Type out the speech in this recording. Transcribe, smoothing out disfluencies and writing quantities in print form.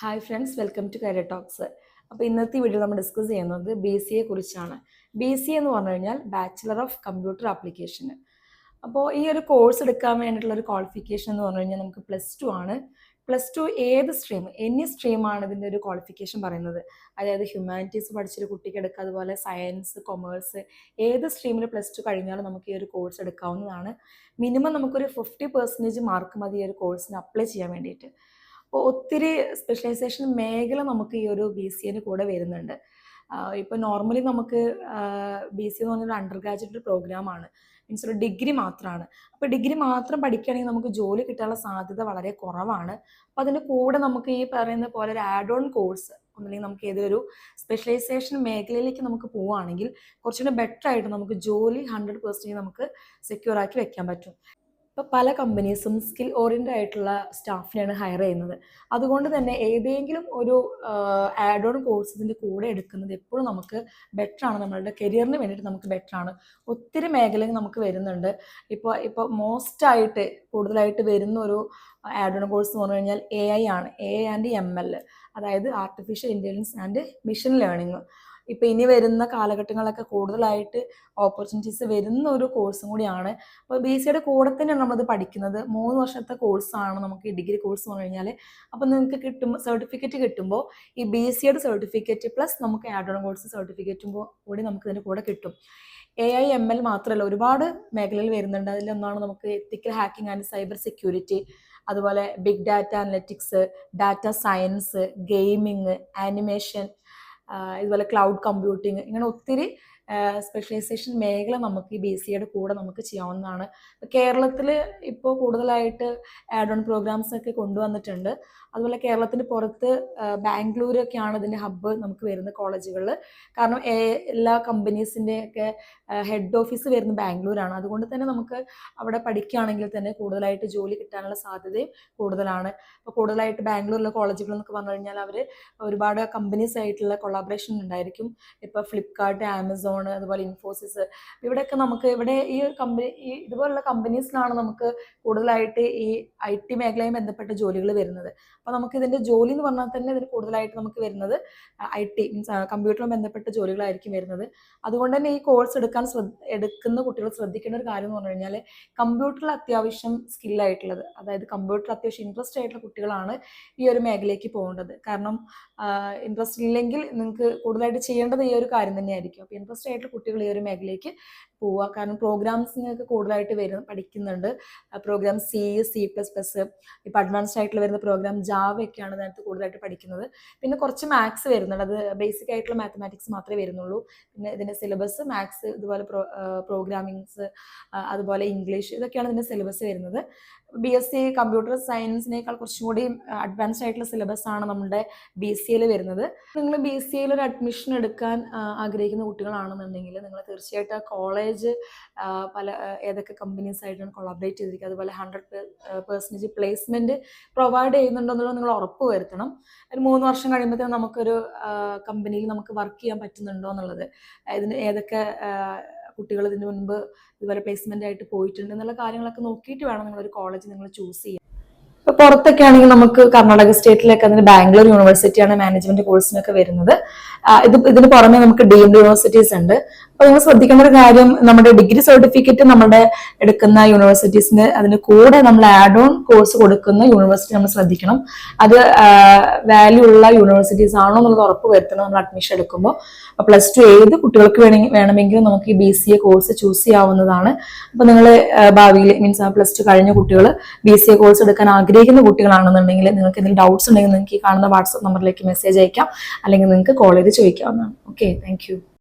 Hi friends, welcome to career talks. അപ്പോൾ ഇന്നത്തെ video നമ്മൾ ഡിസ്കസ് ചെയ്യുന്നത് BCA കുറിച്ചാണ്. BCA എന്ന് പറഞ്ഞു കഴിഞ്ഞാൽ ബാച്ചിലർ ഓഫ് കമ്പ്യൂട്ടർ ആപ്ലിക്കേഷൻ. അപ്പോൾ ഈ ഒരു കോഴ്സ് എടുക്കാൻ വേണ്ടിയിട്ടുള്ള ഒരു ക്വാളിഫിക്കേഷൻ എന്ന് പറഞ്ഞു കഴിഞ്ഞാൽ നമുക്ക് +2 ആണ്. +2 ഏത് സ്ട്രീം, എനി സ്ട്രീമാണ് ഇതിൻ്റെ ഒരു ക്വാളിഫിക്കേഷൻ പറയുന്നത്. അതായത് ഹ്യൂമാനിറ്റീസ് പഠിച്ചൊരു കുട്ടിക്ക് എടുക്കുക, അതുപോലെ സയൻസ്, കൊമേഴ്സ്, ഏത് സ്ട്രീമിൽ +2 കഴിഞ്ഞാലും നമുക്ക് ഈ ഒരു കോഴ്സ് എടുക്കാവുന്നതാണ്. മിനിമം നമുക്കൊരു 50% മാർക്ക് മതി ഈ ഒരു കോഴ്സിന് അപ്ലൈ ചെയ്യാൻ വേണ്ടിയിട്ട്. അപ്പോൾ ഒത്തിരി സ്പെഷ്യലൈസേഷൻ മേഖല നമുക്ക് ഈ ഒരു BCAന് കൂടെ വരുന്നുണ്ട്. ഇപ്പോൾ നോർമലി നമുക്ക് BCA എന്ന് പറഞ്ഞൊരു അണ്ടർ ഗ്രാജുവേറ്റ് പ്രോഗ്രാമാണ്, മീൻസ് ഒരു ഡിഗ്രി മാത്രമാണ്. അപ്പോൾ ഡിഗ്രി മാത്രം പഠിക്കുകയാണെങ്കിൽ നമുക്ക് ജോലി കിട്ടാനുള്ള സാധ്യത വളരെ കുറവാണ്. അപ്പോൾ അതിൻ്റെ കൂടെ നമുക്ക് ഈ പറയുന്ന പോലെ ഒരു ആഡ് ഓൺ കോഴ്സ് ഒന്നുമില്ലെങ്കിൽ നമുക്ക് ഏതൊരു സ്പെഷ്യലൈസേഷൻ മേഖലയിലേക്ക് നമുക്ക് പോവുകയാണെങ്കിൽ കുറച്ചുകൂടി ബെറ്റർ ആയിട്ട് നമുക്ക് ജോലി 100% നമുക്ക് സെക്യൂർ ആക്കി വെക്കാൻ പറ്റും. ഇപ്പോൾ പല കമ്പനീസും സ്കിൽ ഓറിയൻറ്റഡ് ആയിട്ടുള്ള സ്റ്റാഫിനെയാണ് ഹയർ ചെയ്യുന്നത്. അതുകൊണ്ട് തന്നെ ഏതെങ്കിലും ഒരു ആഡ് ഓൺ കോഴ്സ് ഇതിൻ്റെ കൂടെ എടുക്കുന്നത് എപ്പോഴും നമുക്ക് ബെറ്ററാണ്, നമ്മളുടെ കരിയറിന് വേണ്ടിയിട്ട് നമുക്ക് ബെറ്ററാണ്. ഒത്തിരി മേഖലകൾ നമുക്ക് വരുന്നുണ്ട്. ഇപ്പോൾ മോസ്റ്റായിട്ട് കൂടുതലായിട്ട് വരുന്ന ഒരു ആഡ് ഓൺ കോഴ്സ് എന്ന് പറഞ്ഞു കഴിഞ്ഞാൽ AI ആണ്. AI ആൻഡ് ML, അതായത് artificial intelligence and machine learning. ഇപ്പോൾ ഇനി വരുന്ന കാലഘട്ടങ്ങളൊക്കെ കൂടുതലായിട്ട് ഓപ്പർച്യൂണിറ്റീസ് വരുന്ന ഒരു കോഴ്സും കൂടിയാണ്. അപ്പോൾ BCAയുടെ കൂടെ തന്നെയാണ് നമ്മളത് പഠിക്കുന്നത്. 3 വർഷത്തെ കോഴ്സാണ് നമുക്ക് ഈ ഡിഗ്രി കോഴ്സ് എന്ന് പറഞ്ഞു കഴിഞ്ഞാൽ. അപ്പോൾ നിങ്ങൾക്ക് കിട്ടുമ്പോൾ സർട്ടിഫിക്കറ്റ് കിട്ടുമ്പോൾ ഈ BCAയുടെ സർട്ടിഫിക്കറ്റ് പ്ലസ് നമുക്ക് ആഡ് ഓൺ കോഴ്സ് സർട്ടിഫിക്കറ്റും കൂടി നമുക്ക് ഇതിൻ്റെ കൂടെ കിട്ടും. AI ML മാത്രമല്ല, ഒരുപാട് മേഖലയിൽ വരുന്നുണ്ട്. അതിലൊന്നാണ് നമുക്ക് ethical hacking and cyber security, അതുപോലെ big data analytics, data science, gaming, animation, ഇതുപോലെ ക്ലൗഡ് കമ്പ്യൂട്ടിങ്, ഇങ്ങനെ ഒത്തിരി സ്പെഷ്യലൈസേഷൻ മേഖല നമുക്ക് ഈ BCAയുടെ കൂടെ നമുക്ക് ചെയ്യാവുന്നതാണ്. കേരളത്തിൽ ഇപ്പോൾ കൂടുതലായിട്ട് ആഡ് ഓൺ പ്രോഗ്രാംസ് ഒക്കെ കൊണ്ടുവന്നിട്ടുണ്ട്. അതുപോലെ കേരളത്തിന് പുറത്ത് ബാംഗ്ലൂരൊക്കെയാണ് ഇതിൻ്റെ ഹബ്ബ് നമുക്ക് വരുന്ന കോളേജുകളിൽ. കാരണം എല്ലാ കമ്പനീസിൻ്റെയൊക്കെ ഹെഡ് ഓഫീസ് വരുന്നത് ബാംഗ്ലൂരാണ്. അതുകൊണ്ട് തന്നെ നമുക്ക് അവിടെ പഠിക്കുകയാണെങ്കിൽ തന്നെ കൂടുതലായിട്ട് ജോലി കിട്ടാനുള്ള സാധ്യതയും കൂടുതലാണ്. അപ്പോൾ കൂടുതലായിട്ട് ബാംഗ്ലൂരിലെ കോളേജുകൾ എന്നൊക്കെ പറഞ്ഞു കഴിഞ്ഞാൽ അവർ ഒരുപാട് കമ്പനീസ് ആയിട്ടുള്ള കൊളാബറേഷൻ ഉണ്ടായിരിക്കും. ഇപ്പോൾ ഫ്ലിപ്കാർട്ട്, ആമസോൺ, അതുപോലെ ഇൻഫോസിസ്, ഇവിടെയൊക്കെ നമുക്ക് ഈ ഇതുപോലുള്ള കമ്പനീസിലാണ് നമുക്ക് കൂടുതലായിട്ട് ഈ IT മേഖലയുമായി ബന്ധപ്പെട്ട ജോലികൾ വരുന്നത്. അപ്പോൾ നമുക്ക് ഇതിൻ്റെ ജോലി എന്ന് പറഞ്ഞാൽ തന്നെ ഇതിന് കൂടുതലായിട്ട് നമുക്ക് വരുന്നത് IT മീൻസ് കമ്പ്യൂട്ടറുമായി ബന്ധപ്പെട്ട ജോലികളായിരിക്കും വരുന്നത്. അതുകൊണ്ട് തന്നെ ഈ കോഴ്സ് എടുക്കുന്ന കുട്ടികൾ ശ്രദ്ധിക്കേണ്ട ഒരു കാര്യം എന്ന് പറഞ്ഞു കഴിഞ്ഞാൽ കമ്പ്യൂട്ടറിൽ അത്യാവശ്യം സ്കില്ലായിട്ടുള്ളത്, അതായത് കമ്പ്യൂട്ടറിൽ അത്യാവശ്യം ഇൻട്രസ്റ്റ് ആയിട്ടുള്ള കുട്ടികളാണ് ഈ ഒരു മേഖലയിലേക്ക് പോകേണ്ടത്. കാരണം ഇൻട്രസ്റ്റ് ഇല്ലെങ്കിൽ നിങ്ങൾക്ക് കൂടുതലായിട്ട് ചെയ്യേണ്ടത് ഈ ഒരു കാര്യം തന്നെയായിരിക്കും. അപ്പോൾ ഇൻട്രസ്റ്റ് ആയിട്ടുള്ള കുട്ടികൾ ഈ ഒരു മേഖലയിലേക്ക് പോവുക. കാരണം പ്രോഗ്രാംസിനൊക്കെ കൂടുതലായിട്ട് പഠിക്കുന്നുണ്ട്. പ്രോഗ്രാം C++, ഇപ്പോൾ അഡ്വാൻസ്ഡ് ആയിട്ടുള്ള വരുന്ന പ്രോഗ്രാം ജാവയൊക്കെയാണ് ഇതിനകത്ത് കൂടുതലായിട്ട് പഠിക്കുന്നത്. പിന്നെ കുറച്ച് മാത്സ് വരുന്നുണ്ട്, അത് ബേസിക് ആയിട്ടുള്ള മാത്തമാറ്റിക്സ് മാത്രമേ വരുന്നുള്ളൂ. പിന്നെ ഇതിൻ്റെ സിലബസ് മാത്സ്, ഇതുപോലെ പ്രോഗ്രാമിങ്സ്, അതുപോലെ ഇംഗ്ലീഷ്, ഇതൊക്കെയാണ് ഇതിൻ്റെ സിലബസ് വരുന്നത്. BSc കമ്പ്യൂട്ടർ സയൻസിനേക്കാൾ കുറച്ചും കൂടി അഡ്വാൻസ്ഡ് ആയിട്ടുള്ള സിലബസ് ആണ് നമ്മുടെ BCAയിൽ വരുന്നത്. നിങ്ങൾ BCAയിൽ ഒരു അഡ്മിഷൻ എടുക്കാൻ ആഗ്രഹിക്കുന്ന കുട്ടികളാണെന്നുണ്ടെങ്കിൽ നിങ്ങൾ തീർച്ചയായിട്ടും ആ കോളേജ് ഏതൊക്കെ കമ്പനീസ് ആയിട്ടാണ് കൊളാബറേറ്റ് ചെയ്തിരിക്കുക, അതുപോലെ 100% പ്ലേസ്മെൻറ്റ് പ്രൊവൈഡ് ചെയ്യുന്നുണ്ടെന്നുള്ളത് നിങ്ങൾ ഉറപ്പ് വരുത്തണം. ഒരു 3 വർഷം കഴിയുമ്പോഴത്തേക്കും നമുക്കൊരു കമ്പനിയിൽ നമുക്ക് വർക്ക് ചെയ്യാൻ പറ്റുന്നുണ്ടോ എന്നുള്ളത്, ഇതിന് ഏതൊക്കെ കുട്ടികൾ ഇതിന് മുൻപ് ഇതുപോലെ പ്ലേസ്മെന്റ് ആയിട്ട് പോയിട്ടുണ്ട് എന്നുള്ള കാര്യങ്ങളൊക്കെ നോക്കിയിട്ട് വേണം നിങ്ങളൊരു കോളേജ് നിങ്ങൾ ചൂസ് ചെയ്യാൻ. ഇപ്പോൾ പുറത്തൊക്കെ ആണെങ്കിൽ നമുക്ക് കർണാടക സ്റ്റേറ്റിലൊക്കെ അതിന് ബാംഗ്ലൂർ യൂണിവേഴ്സിറ്റിയാണ് മാനേജ്മെന്റ് കോഴ്സിനൊക്കെ വരുന്നത്. ഇതിന് പുറമെ നമുക്ക് ഡീംഡ് യൂണിവേഴ്സിറ്റീസ് ഉണ്ട്. അപ്പോൾ നിങ്ങൾ ശ്രദ്ധിക്കേണ്ട ഒരു കാര്യം, നമ്മുടെ ഡിഗ്രി സർട്ടിഫിക്കറ്റ് നമ്മുടെ എടുക്കുന്ന യൂണിവേഴ്സിറ്റീസിന് അതിന് കൂടെ നമ്മൾ ആഡ് ഓൺ കോഴ്സ് കൊടുക്കുന്ന യൂണിവേഴ്സിറ്റി നമ്മൾ ശ്രദ്ധിക്കണം. അത് വാല്യൂ ഉള്ള യൂണിവേഴ്സിറ്റീസ് ആണോ എന്നുള്ളത് ഉറപ്പ് വരുത്തണം നമ്മൾ അഡ്മിഷൻ എടുക്കുമ്പോൾ. +2 ഏത് കുട്ടികൾക്ക് വേണമെങ്കിലും നമുക്ക് ഈ BCA കോഴ്സ് ചൂസ് ചെയ്യാവുന്നതാണ്. അപ്പോൾ നിങ്ങൾ ഭാവിയിൽ മീൻസ് +2 കഴിഞ്ഞ കുട്ടികൾ BCA കോഴ്സ് എടുക്കാൻ ആഗ്രഹിക്കുന്ന കുട്ടികളാണെന്നുണ്ടെങ്കിൽ നിങ്ങൾക്ക് എന്തെങ്കിലും ഡൗട്ട്സ് ഉണ്ടെങ്കിൽ നിങ്ങൾക്ക് ഈ കാണുന്ന വാട്സ്ആപ്പ് നമ്പറിലേക്ക് മെസ്സേജ് അയക്കാം, അല്ലെങ്കിൽ നിങ്ങൾക്ക് കോൾ ചെയ്ത് ചോദിക്കാവുന്നതാണ്. Okay, thank U.